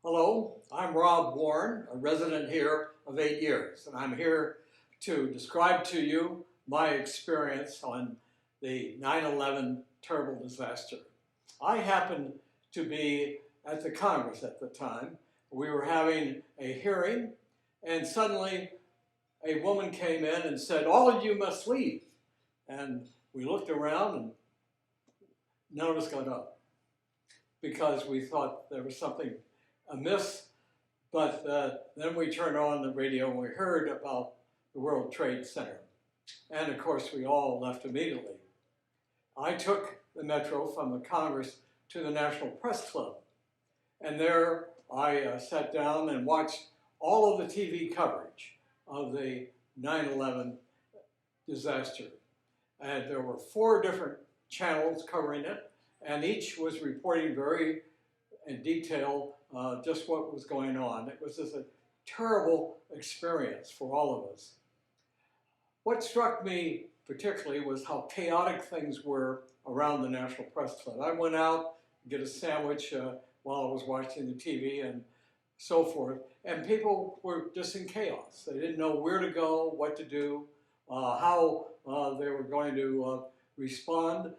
Hello, I'm Rob Warne, a resident here of 8 years, and I'm here to describe to you my experience on the 9/11 terrible disaster. I happened to be at the Congress at the time. We were having a hearing, and suddenly a woman came in and said, "All of you must leave." And we looked around, and none of us got up because we thought there was something amiss. But then we turned on the radio and we heard about the World Trade Center. And of course, we all left immediately. I took the metro from the Congress to the National Press Club. And there I sat down and watched all of the TV coverage of the 9/11 disaster. And there were 4 different channels covering it, and each was reporting very in detail just what was going on. It was just a terrible experience for all of us. What struck me particularly was how chaotic things were around the National Press Club. I went out to get a sandwich while I was watching the TV and so forth, and people were just in chaos. They didn't know where to go, what to do, how they were going to respond.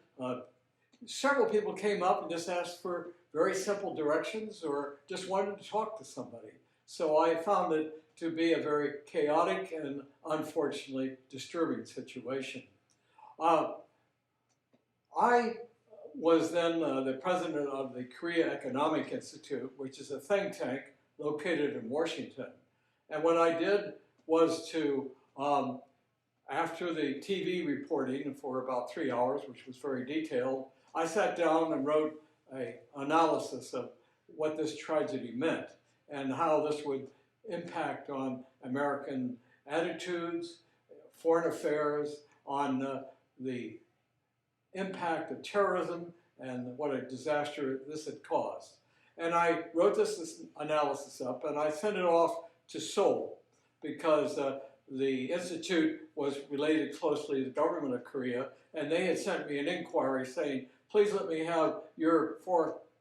Several people came up and just asked for very simple directions or just wanted to talk to somebody. So I found it to be a very chaotic and unfortunately disturbing situation. I was then the president of the Korea Economic Institute, which is a think tank located in Washington. And what I did was to, after the TV reporting for about 3 hours, which was very detailed, I sat down and wrote an analysis of what this tragedy meant and how this would impact on American attitudes, foreign affairs, on the impact of terrorism and what a disaster this had caused. And I wrote this analysis up and I sent it off to Seoul because the Institute was related closely to the government of Korea, and they had sent me an inquiry saying, please let me have your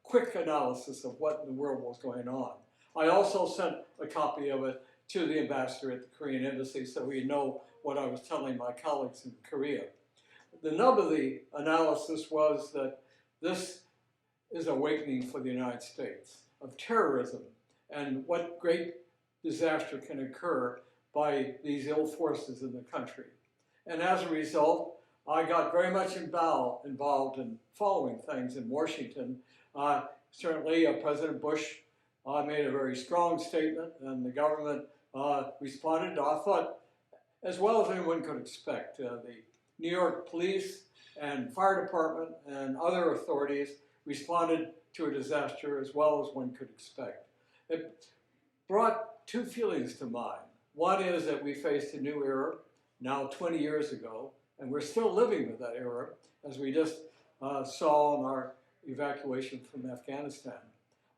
quick analysis of what in the world was going on. I also sent a copy of it to the ambassador at the Korean embassy so he'd know what I was telling my colleagues in Korea. The nub of the analysis was that this is an awakening for the United States of terrorism and what great disaster can occur by these ill forces in the country. And as a result, I got very much involved in following things in Washington. Certainly, President Bush made a very strong statement, and the government responded, I thought, as well as anyone could expect. The New York Police and Fire Department and other authorities responded to a disaster as well as one could expect. It brought 2 feelings to mind. One is that we faced a new era, now 20 years ago, and we're still living with that era, as we just saw in our evacuation from Afghanistan.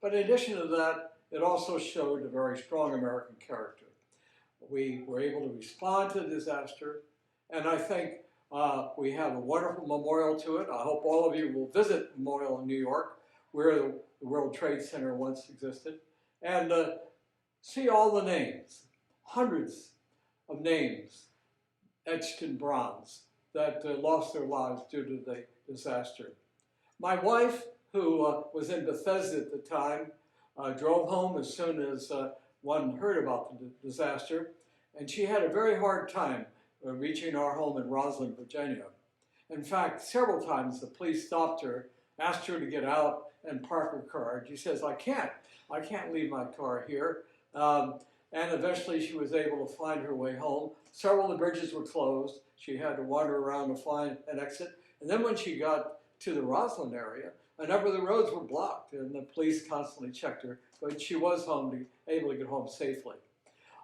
But in addition to that, it also showed a very strong American character. We were able to respond to the disaster, and I think we have a wonderful memorial to it. I hope all of you will visit the memorial in New York, where the World Trade Center once existed, and see all the names, hundreds of names etched in bronze that lost their lives due to the disaster. My wife, who was in Bethesda at the time, drove home as soon as one heard about the disaster, and she had a very hard time reaching our home in Roslyn, Virginia. In fact, several times the police stopped her, asked her to get out and park her car. And she says, I can't leave my car here. And eventually she was able to find her way home. Several of the bridges were closed. She had to wander around to find an exit. And then when she got to the Roslyn area, a number of the roads were blocked and the police constantly checked her, but she was able to get home safely.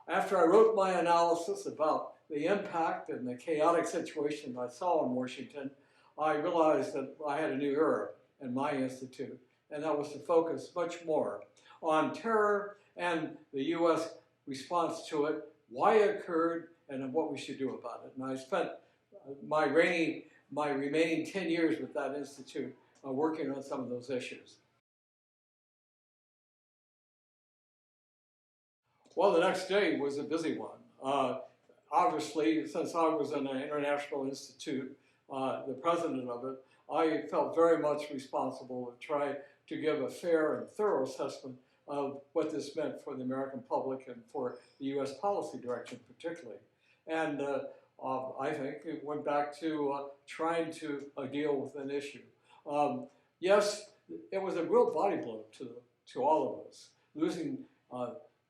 After I wrote my analysis about the impact and the chaotic situation I saw in Washington, I realized that I had a new era in my institute, and that was to focus much more on terror and the U.S. response to it, why it occurred, and what we should do about it. And I spent my remaining 10 years with that institute working on some of those issues. Well, the next day was a busy one. Obviously, since I was in an international institute, the president of it, I felt very much responsible to try to give a fair and thorough assessment of what this meant for the American public and for the U.S. policy direction particularly. And I think it went back to trying to deal with an issue. Yes, it was a real body blow to all of us, losing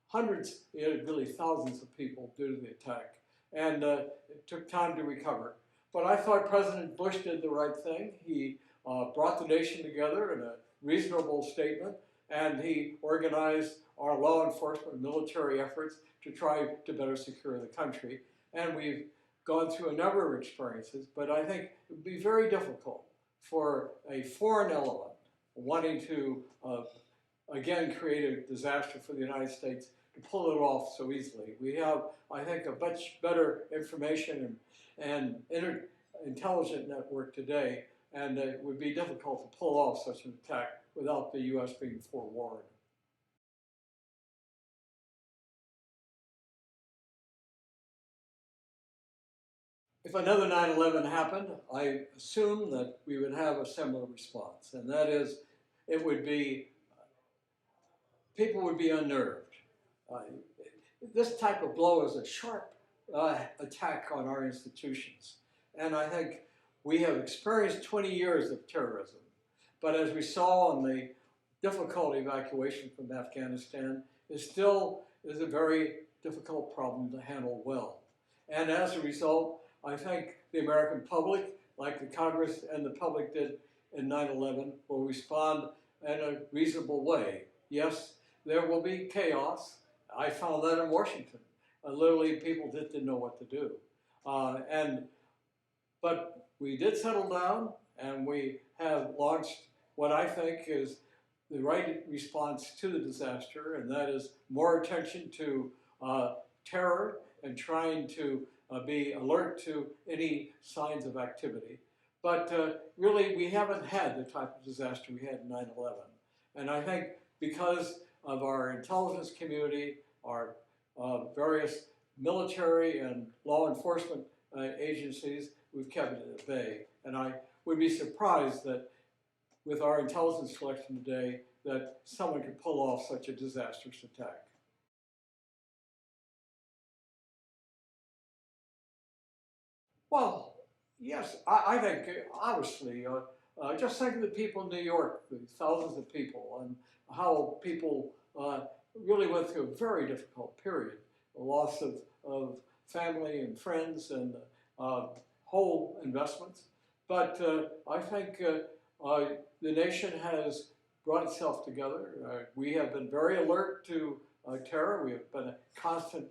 hundreds, really thousands of people due to the attack. And it took time to recover. But I thought President Bush did the right thing. He brought the nation together in a reasonable statement, and he organized our law enforcement and military efforts to try to better secure the country. And we've gone through a number of experiences, but I think it would be very difficult for a foreign element wanting to, again, create a disaster for the United States to pull it off so easily. We have, I think, a much better information and intelligent network today, and it would be difficult to pull off such an attack without the U.S. being forewarned. If another 9/11 happened, I assume that we would have a similar response, and that is, it would be, people would be unnerved. This type of blow is a sharp attack on our institutions. And I think we have experienced 20 years of terrorism. But as we saw in the difficult evacuation from Afghanistan, it still is a very difficult problem to handle well. And as a result, I think the American public, like the Congress and the public did in 9/11, will respond in a reasonable way. Yes, there will be chaos. I found that in Washington. Literally, people didn't know what to do. But we did settle down, and we have launched what I think is the right response to the disaster, and that is more attention to terror and trying to be alert to any signs of activity. But really, we haven't had the type of disaster we had in 9/11. And I think because of our intelligence community, our various military and law enforcement agencies, we've kept it at bay. And I would be surprised that with our intelligence collection today, that someone could pull off such a disastrous attack. Well, yes, I think, obviously, just think of the people in New York, the thousands of people, and how people really went through a very difficult period, the loss of family and friends and whole investments. But I think the nation has brought itself together. We have been very alert to terror. We have been a constant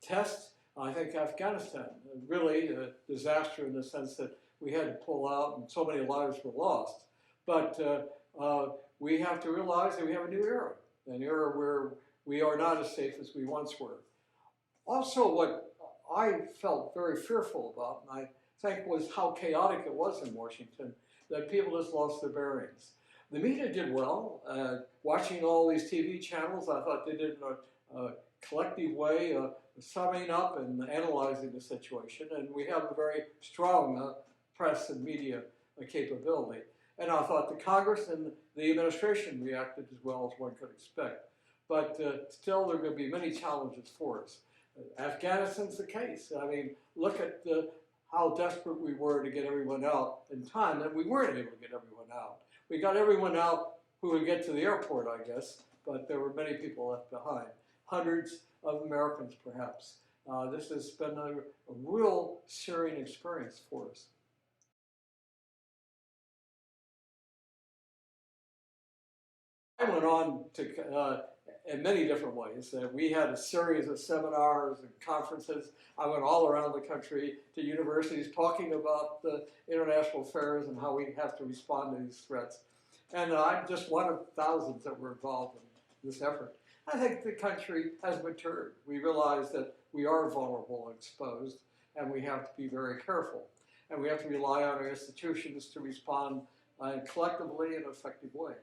test. I think Afghanistan, really a disaster in the sense that we had to pull out and so many lives were lost. But we have to realize that we have a new era, an era where we are not as safe as we once were. Also, what I felt very fearful about, and I think was how chaotic it was in Washington, that people just lost their bearings. The media did well. Watching all these TV channels, I thought they did in a collective way, summing up and analyzing the situation, and we have a very strong press and media capability. And I thought the Congress and the administration reacted as well as one could expect. But still, there are going to be many challenges for us. Afghanistan's the case. I mean, look at how desperate we were to get everyone out in time, and we weren't able to get everyone out. We got everyone out who would get to the airport, I guess, but there were many people left behind. Hundreds of Americans, perhaps. This has been a real searing experience for us. I went on to, in many different ways. We had a series of seminars and conferences. I went all around the country to universities talking about the international affairs and how we have to respond to these threats. And I'm just one of thousands that were involved in this effort. I think the country has matured. We realize that we are vulnerable and exposed, and we have to be very careful. And we have to rely on our institutions to respond collectively in an effective way.